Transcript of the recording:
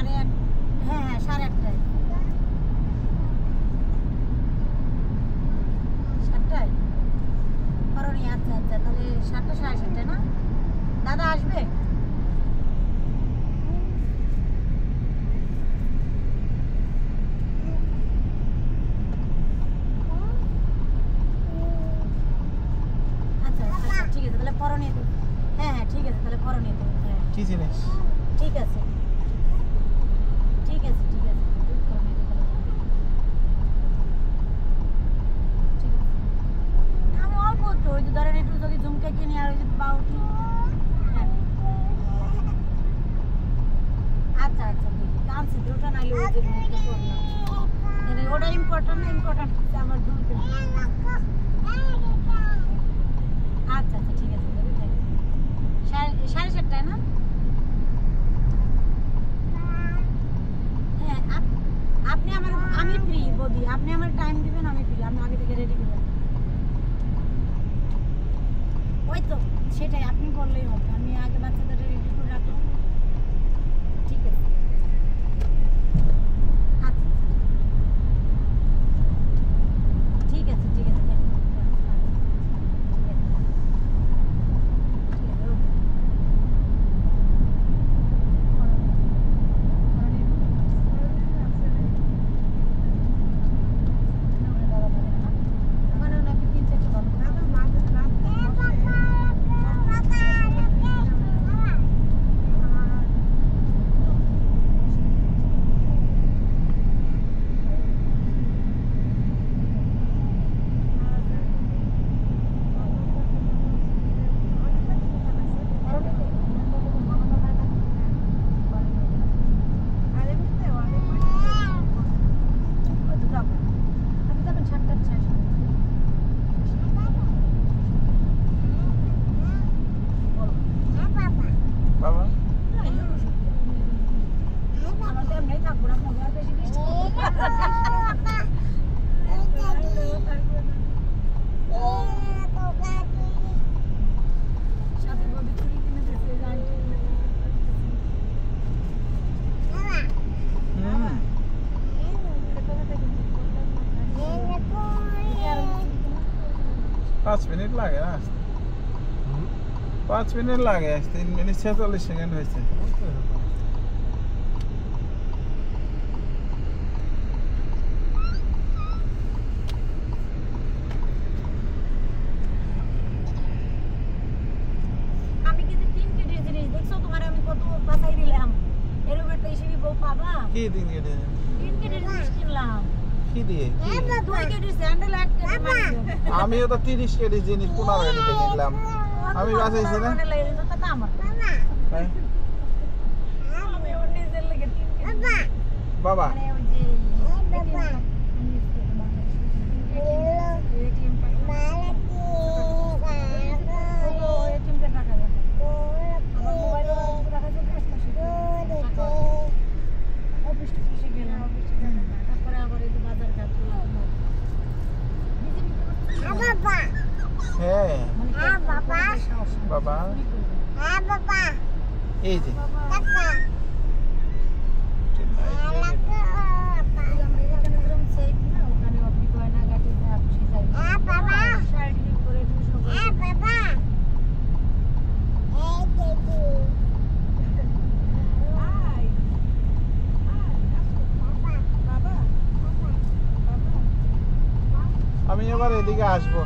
হ্যাঁ 8:30 7টায় করণী। আচ্ছা আচ্ছা, তাহলে 7টা 7:30 না? দাদা আসবে? আচ্ছা আচ্ছা ঠিক আছে, তাহলে পরে নিয়ে দেবো। হ্যাঁ ঠিক আছে, তাহলে পরে নিয়ে দেবো। হ্যাঁ কি জিনিস? ঠিক আছে ঠিক আছে ঠিক আছে, পরে নিয়ে দেবো। ঠিক আছে, আমি অল্প একটু ওই যে ধরেন একটু যদি ঝুমকা কিনি আর ওই যে বাউটি। হ্যাঁ আচ্ছা আচ্ছা, দেখি কাঁদছে ওটা নাইলে ওই যে কি করলাম ওটা ইম্পর্টেন্ট আমার ঝুমকা। আচ্ছা আচ্ছা ঠিক আছে, তাহলে তাই 7:30 না? হ্যাঁ আপনি আমার, আমি ফ্রি বদি, আপনি আমার টাইম দিবেন, আমি ফ্রি, আমি আগে থেকে রেডি করে ওই তো সেটাই আপনি বললেই হবে, আমি আগে বাচ্চাদের রেডি করে রাখলাম। ঠিক আছে আচ্ছা ঠিক আছে ঠিক আছে ঠিক আছে বাবা হুম 5 মিনিট লাগে না আসতে? 5 মিনিট লাগে, 3 মিনিট 46 সেকেন্ড হয়েছে। আমি কিন্তু 3 কেজির জিনিস দেখছো তোমার আমি কত বাঁচাই দিলাম, এরকম একটা হিসেবে বউ পাবা। কি দিন কেটে 3 কেজির জিনিস কিনলাম, কি দিয়ে? 2 কেজির স্যান্ডেল 1 কেজি মানিও। আমিও তো 30 কেজি জিনিস 15 কেজিতে কিনলাম। আমি বাঁচাইছি না? মনে লাগে তো তা আমার হ্যাঁ? আমি ওর নিজের লাগে 3 কেজি বাবা মানে ওই যে বাবা এটিএম টাকা দেন আমার মোবাইল রাখা যায় টাকা অফিস টফিসে গেলাম, তারপরে আবার এই যে বাজার ঘাট হ্যাঁ বাবা এই যে আমি এবার এদিকে আসবো।